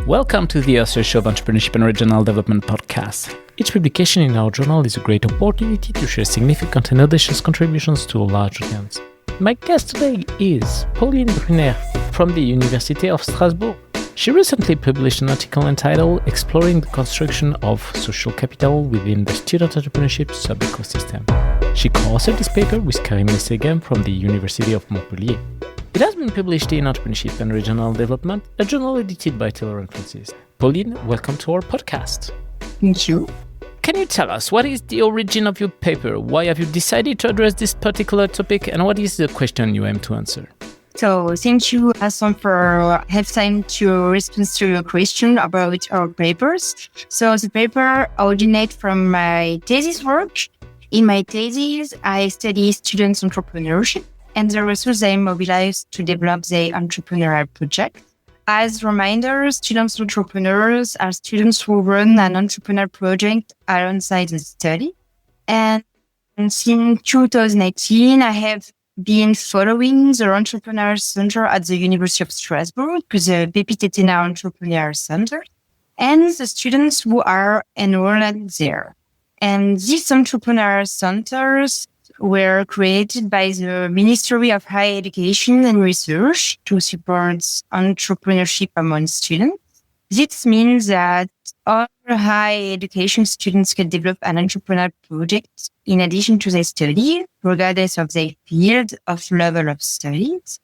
Welcome to the Author Show of Entrepreneurship and Regional Development podcast. Each publication in our journal is a great opportunity to share significant and audacious contributions to a large audience. My guest today is Pauline Brunner from the University of Strasbourg. She recently published an article entitled Exploring the Construction of Social Capital Within the Student Entrepreneurship Sub-Ecosystem. She co-authored this paper with Karim Lesseghem from the University of Montpellier. It has been published in Entrepreneurship and Regional Development, a journal edited by Taylor & Francis. Pauline, welcome to our podcast. Thank you. Can you tell us what is the origin of your paper? Why have you decided to address this particular topic? And what is the question you aim to answer? So thank you, Hassan, for having time to respond to your question about our papers. So the paper originates from my thesis work. In my thesis, I study students' entrepreneurship and the resources they mobilize to develop their entrepreneurial project. As reminders, students entrepreneurs are students who run an entrepreneurial project alongside the study. And since 2018, I have been following the Entrepreneur Center at the University of Strasbourg, the PPTT Entrepreneur Center, and the students who are enrolled there. And these entrepreneur centers were created by the Ministry of Higher Education and Research to support entrepreneurship among students. This means that all higher education students can develop an entrepreneurial project in addition to their study, regardless of their field of level of studies.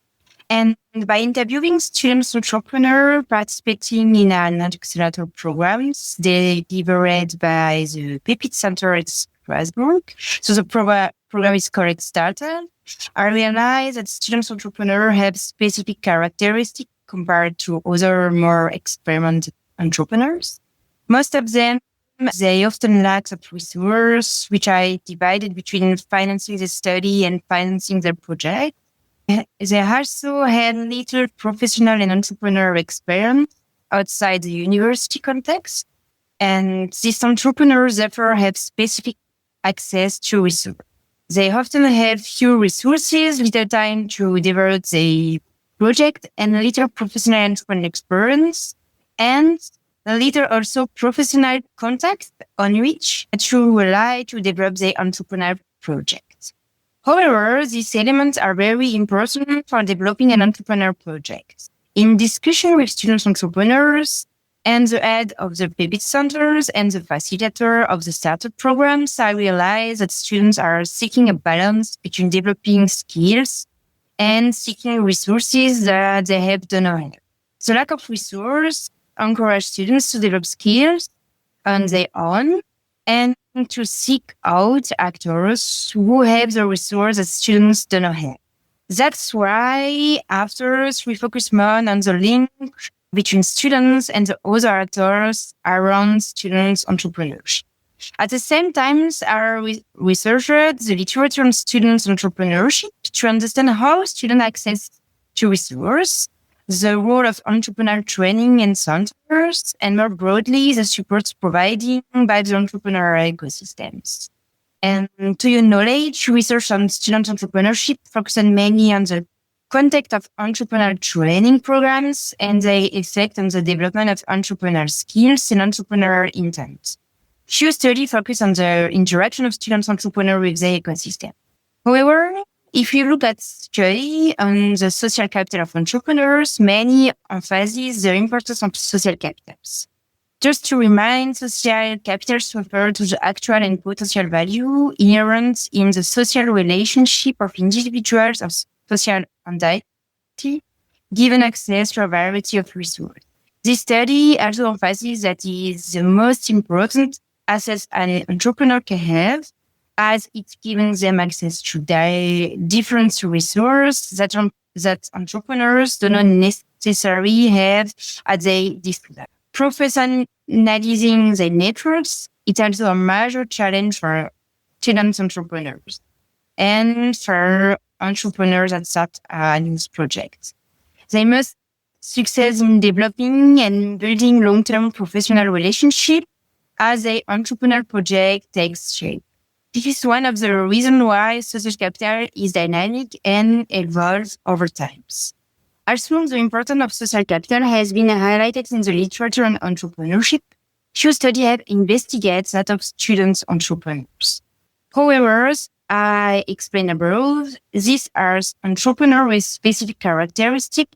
And by interviewing students entrepreneurs participating in an accelerator programs delivered by the PPT Center at Strasbourg, so the program is called Starter, I realized that students entrepreneurs have specific characteristics compared to other more experienced entrepreneurs. Most of them, they often lack of resources, which I divided between financing the study and financing their project. They also had little professional and entrepreneurial experience outside the university context. And these entrepreneurs therefore have specific access to resources. They often have few resources, little time to develop the project, and little professional entrepreneurial experience, and little also professional context on which to rely to develop the entrepreneurial project. However, these elements are very important for developing an entrepreneurial project. In discussion with student entrepreneurs and the head of the PPT centers and the facilitator of the startup programs, I realized that students are seeking a balance between developing skills and seeking resources that they have done already. The lack of resources encourage students to develop skills on their own and to seek out actors who have the resources that students do not have. That's why after we focus more on the link between students and the other actors around students' entrepreneurship. At the same time, I researched the literature on students' entrepreneurship to understand how students access to resources, the role of entrepreneurial training in centers, and more broadly, the supports provided by the entrepreneurial ecosystems. And to your knowledge, research on student entrepreneurship focuses mainly on the context of entrepreneurial training programs and their effect on the development of entrepreneurial skills and entrepreneurial intent. Few studies focus on the interaction of student entrepreneurs with their ecosystem. However, if you look at study on the social capital of entrepreneurs, many emphasize the importance of social capitals. Just to remind, social capitals refer to the actual and potential value inherent in the social relationship of individuals of social entity, given access to a variety of resources. This study also emphasizes that it is the most important asset an entrepreneur can have, as it's giving them access to different resources that entrepreneurs do not necessarily have at their disposal. Professionalizing their networks is also a major challenge for student entrepreneurs and for entrepreneurs that start a new project. They must succeed in developing and building long-term professional relationships as their entrepreneurial project takes shape. This is one of the reasons why social capital is dynamic and evolves over time. Also, the importance of social capital has been highlighted in the literature on entrepreneurship. Few studies have investigated that of students entrepreneurs. However, I explained above, these are entrepreneurs with specific characteristics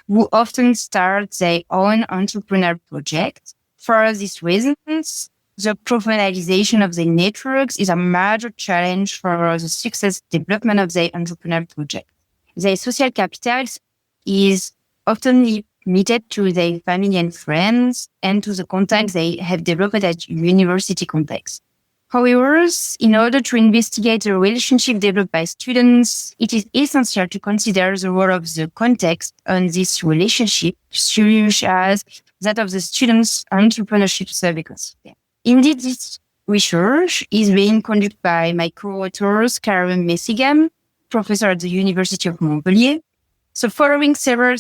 who often start their own entrepreneurial project. For these reasons, the professionalization of their networks is a major challenge for the success development of their entrepreneurial project. Their social capital is often limited to their family and friends and to the contacts they have developed at university context. However, in order to investigate the relationship developed by students, it is essential to consider the role of the context on this relationship, such as that of the students' entrepreneurship ecosystem. Indeed, this research is being conducted by my co-authors, Karen Messigam, professor at the University of Montpellier. So following several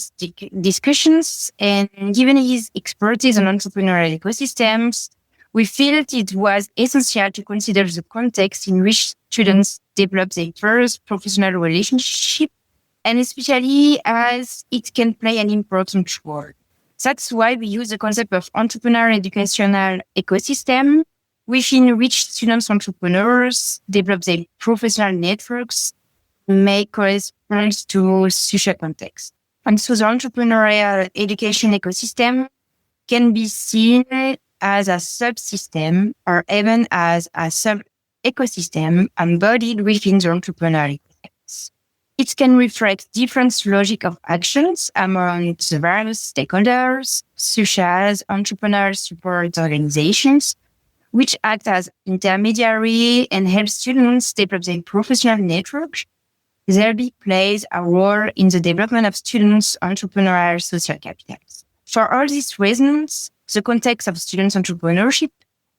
discussions and given his expertise on entrepreneurial ecosystems, we felt it was essential to consider the context in which students develop their first professional relationship, and especially as it can play an important role. That's why we use the concept of entrepreneurial educational ecosystem, within which students entrepreneurs develop their professional networks, make correspond to social context. And so the entrepreneurial education ecosystem can be seen as a subsystem or even as a sub-ecosystem embodied within the entrepreneurial ecosystem. It can reflect different logic of actions among the various stakeholders, such as entrepreneur support organizations, which act as intermediary and help students develop their professional network. Thereby plays a role in the development of students' entrepreneurial social capitals. For all these reasons, the context of students' entrepreneurship,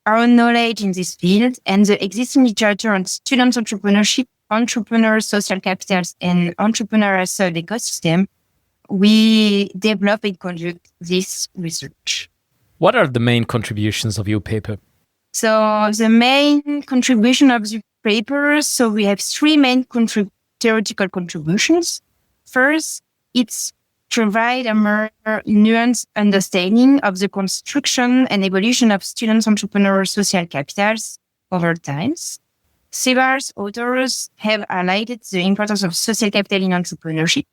our knowledge in this field, and the existing literature on student entrepreneurship, entrepreneur social capitals, and entrepreneurial sub-ecosystem, we develop and conduct this research. What are the main contributions of your paper? So the main contribution of the paper, so we have three main theoretical contributions. First, it's provide a more nuanced understanding of the construction and evolution of students' entrepreneurial social capitals over time. Several authors have highlighted the importance of social capital in entrepreneurship,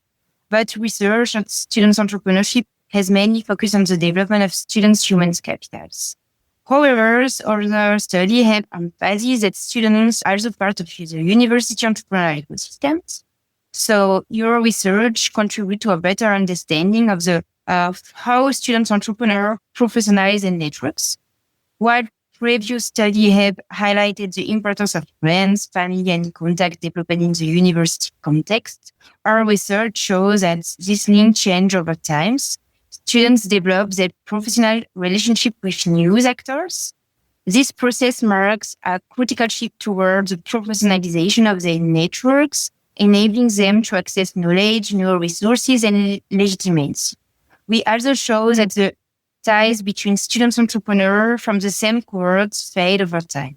but research on students' entrepreneurship has mainly focused on the development of students' human capitals. However, other studies have emphasized that students are also part of the university entrepreneurial ecosystems. So your research contributes to a better understanding of how students entrepreneurs professionalize their networks. While previous studies have highlighted the importance of friends, family, and contact development in the university context, our research shows that this link changes over time. Students develop their professional relationship with news actors. This process marks a critical shift towards the professionalization of their networks, enabling them to access knowledge, new resources, and legitimacy. We also show that the ties between students and entrepreneurs from the same cohorts fade over time,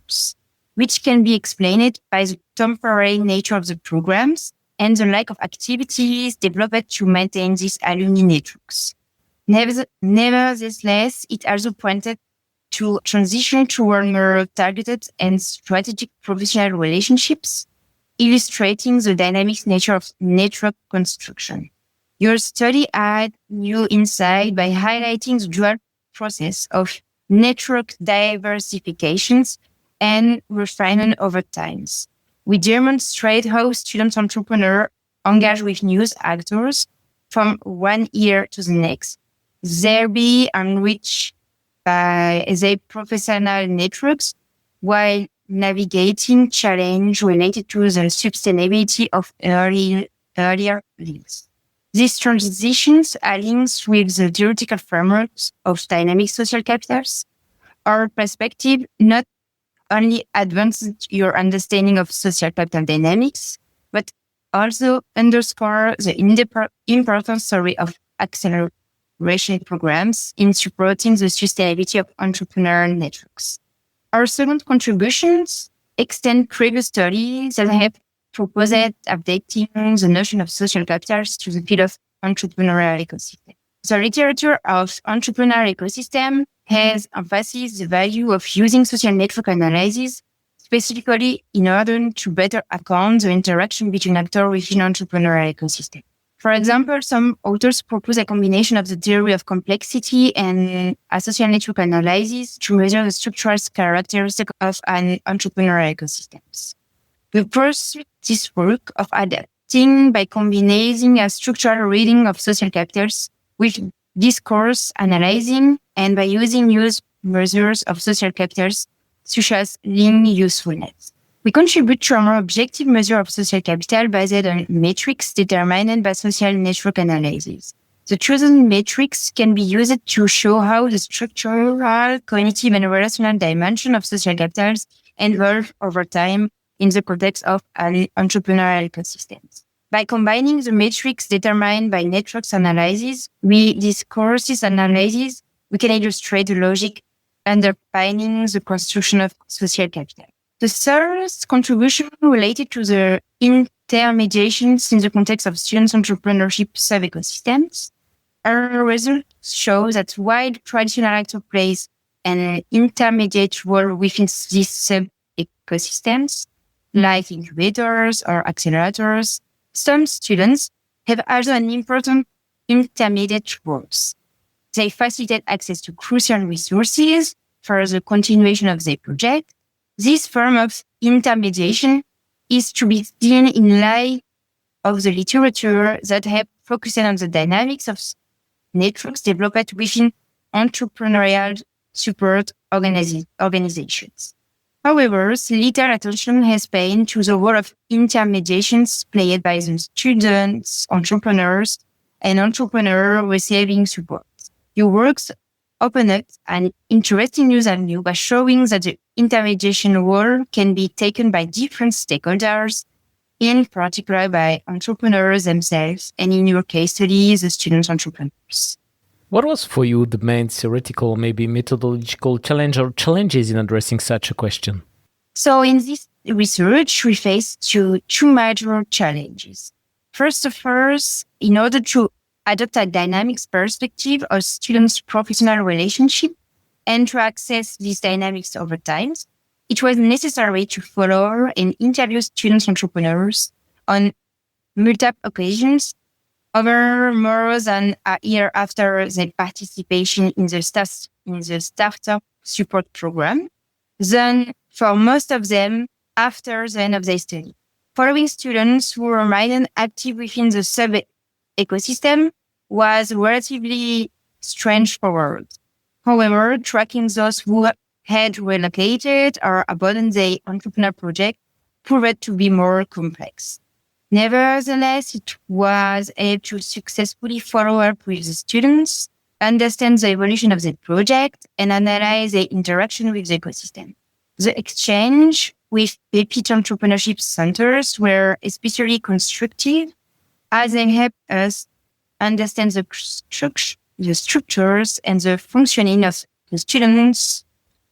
which can be explained by the temporary nature of the programs and the lack of activities developed to maintain these alumni networks. Nevertheless, it also pointed to transition toward more targeted and strategic professional relationships, illustrating the dynamic nature of network construction. Your study adds new insight by highlighting the dual process of network diversifications and refinement over time. We demonstrate how student entrepreneurs engage with news actors from one year to the next, thereby enriched by their professional networks while navigating challenge related to the sustainability of earlier links. These transitions aligns with the theoretical frameworks of dynamic social capitals. Our perspective not only advances your understanding of social capital dynamics, but also underscore the importance of acceleration programs in supporting the sustainability of entrepreneurial networks. Our second contributions extend previous studies that have proposed updating the notion of social capitals to the field of entrepreneurial ecosystem. The literature of entrepreneurial ecosystem has emphasized the value of using social network analysis, specifically in order to better account the interaction between actors within entrepreneurial ecosystem. For example, some authors propose a combination of the theory of complexity and a social network analysis to measure the structural characteristics of an entrepreneurial ecosystem. We pursue this work of adapting by combining a structural reading of social capitals with discourse analyzing and by using new measures of social capitals such as link usefulness. We contribute to a more objective measure of social capital based on metrics determined by social network analysis. The chosen metrics can be used to show how the structural, cognitive, and relational dimension of social capitals evolve over time in the context of an entrepreneurial ecosystem. By combining the metrics determined by networks analysis with discourses analysis, we can illustrate the logic underpinning the construction of social capital. The first contribution related to the intermediations in the context of students' entrepreneurship sub-ecosystems. Our results show that while traditional actor plays an intermediate role within these sub-ecosystems, like incubators or accelerators, some students have also an important intermediate roles. They facilitate access to crucial resources for the continuation of their project. This form of intermediation is to be seen in light of the literature that have focused on the dynamics of networks developed within entrepreneurial support organizations. However, little attention has been to the role of intermediations played by the students, entrepreneurs, and entrepreneurs receiving support. Your works open up an interesting new avenue by showing that the intermediation role can be taken by different stakeholders, in particular by entrepreneurs themselves, and in your case study, the student entrepreneurs. What was for you the main theoretical, maybe methodological challenge or challenges in addressing such a question? So in this research, we faced two major challenges. First of all, in order to adopt a dynamics perspective of students' professional relationship and to access these dynamics over time, it was necessary to follow and interview student entrepreneurs on multiple occasions over more than a year after their participation in the startup support program, then for most of them after the end of their study. Following students who remained active within the sub-ecosystem was relatively straightforward. However, tracking those who had relocated or abandoned their entrepreneur project proved to be more complex. Nevertheless, it was able to successfully follow up with the students, understand the evolution of the project, and analyze the interaction with the ecosystem. The exchange with Pepite entrepreneurship centers were especially constructive as they helped us understand the structures and the functioning of the students'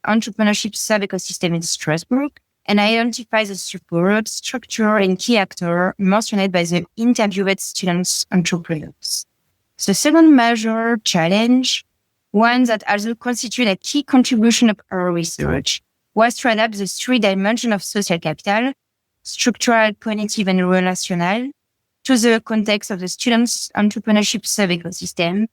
entrepreneurship sub-ecosystem in Strasbourg, and identify the support, structure, and key actor mentioned by the interviewed students' entrepreneurs. The second major challenge, one that also constituted a key contribution of our research, was to adapt the three dimensions of social capital, structural, cognitive, and relational, to the context of the students' entrepreneurship sub-ecosystem,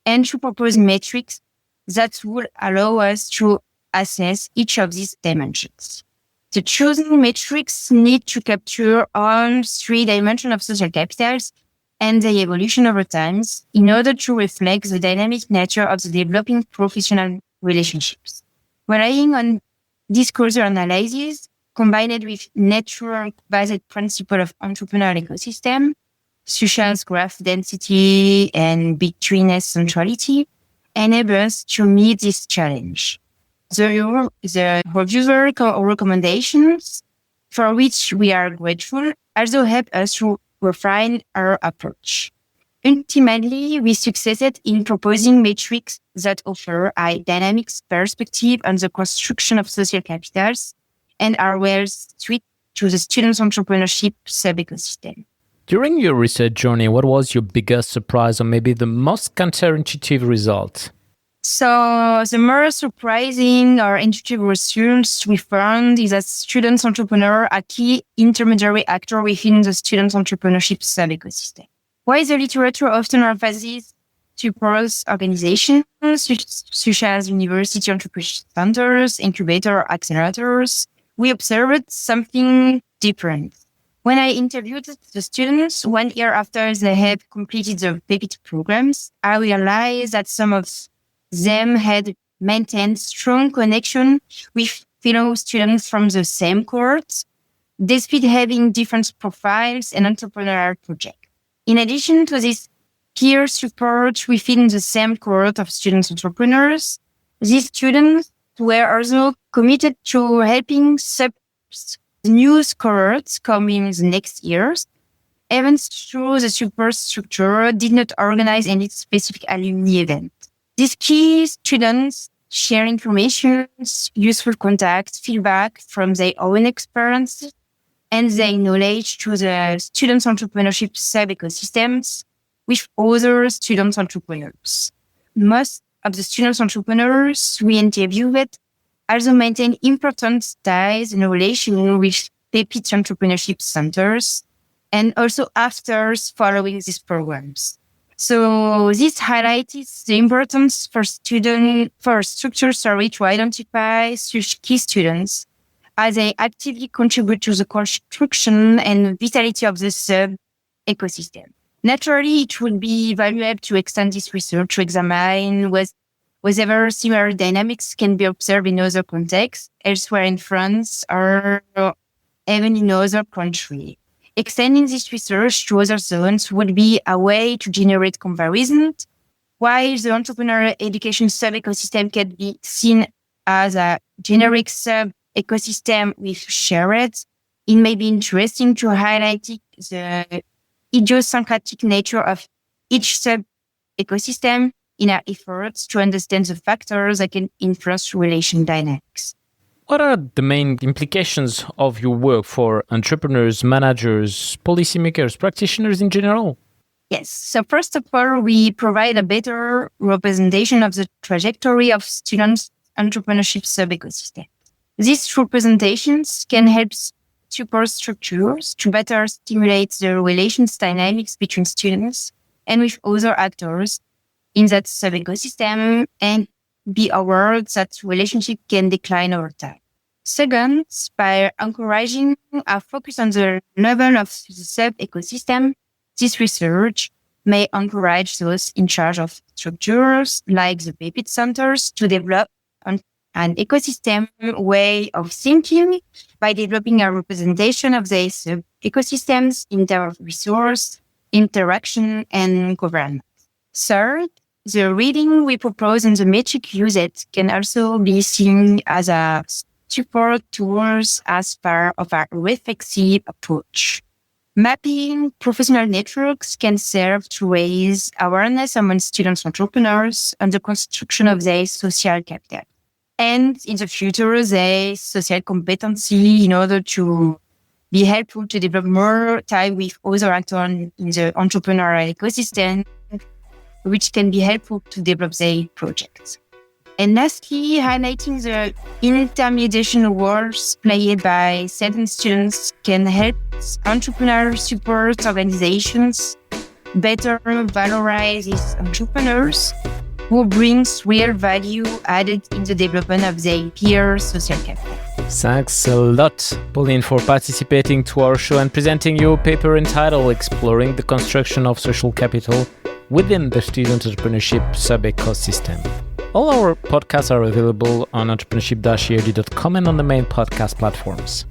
and to propose metrics that would allow us to assess each of these dimensions. The chosen metrics need to capture all three dimensions of social capitals and their evolution over time in order to reflect the dynamic nature of the developing professional relationships. Relying on discourse analysis combined with network-based principle of entrepreneurial ecosystem, such as graph density and bit-treeness centrality, enable us to meet this challenge. The reviewer recommendations, for which we are grateful, also help us to refine our approach. Ultimately, we succeeded in proposing metrics that offer a dynamic perspective on the construction of social capitals and are well suited to the students' entrepreneurship sub-ecosystem. During your research journey, what was your biggest surprise or maybe the most counterintuitive result? So the most surprising or intuitive results we found is that student entrepreneurs are key intermediary actor within the student entrepreneurship sub-ecosystem. While the literature often emphasizes supports organizations such as university entrepreneurship centers, incubator, accelerators, we observed something different. When I interviewed the students 1 year after they had completed the PEPIT programs, I realized that some of them had maintained strong connection with fellow students from the same cohort, despite having different profiles and entrepreneurial projects. In addition to this peer support within the same cohort of students entrepreneurs, these students were also committed to helping new cohorts coming in the next years. Even though the support structure did not organize any specific alumni event. These key students share information, useful contacts, feedback from their own experiences, and their knowledge to the students' entrepreneurship sub-ecosystems with other student entrepreneurs. Most of the students' entrepreneurs we interviewed also maintain important ties and relation with PEPIT entrepreneurship centers, and also after following these programs. So this highlights the importance for structure to identify such key students as they actively contribute to the construction and vitality of the sub-ecosystem. Naturally, it would be valuable to extend this research to examine whether similar dynamics can be observed in other contexts, elsewhere in France or even in other countries. Extending this research to other zones would be a way to generate comparisons, while the entrepreneurial education sub-ecosystem can be seen as a generic sub-ecosystem with shared. It may be interesting to highlight the idiosyncratic nature of each sub-ecosystem in our efforts to understand the factors that can influence relation dynamics. What are the main implications of your work for entrepreneurs, managers, policymakers, practitioners in general? Yes. So first of all, we provide a better representation of the trajectory of students' entrepreneurship sub-ecosystem. These representations can help support structures to better stimulate the relations dynamics between students and with other actors in that sub-ecosystem and be aware that relationship can decline over time. Second, by encouraging a focus on the level of the sub-ecosystem, this research may encourage those in charge of structures like the PEPIT centers to develop an ecosystem way of thinking by developing a representation of the sub-ecosystems in terms of resource, interaction, and governance. Third, the reading we propose in the metric usage can also be seen as a support tools as part of our reflexive approach. Mapping professional networks can serve to raise awareness among students entrepreneurs on the construction of their social capital. And in the future, their social competency in order to be helpful to develop more time with other actors in the entrepreneurial ecosystem, which can be helpful to develop their projects. And lastly, highlighting the intermediation roles played by certain students can help entrepreneur support organizations better valorize these entrepreneurs who brings real value added in the development of their peer social capital. Thanks a lot, Pauline, for participating to our show and presenting your paper entitled Exploring the Construction of Social Capital within the Student Entrepreneurship Sub-Ecosystem. All our podcasts are available on entrepreneurship-ead.com and on the main podcast platforms.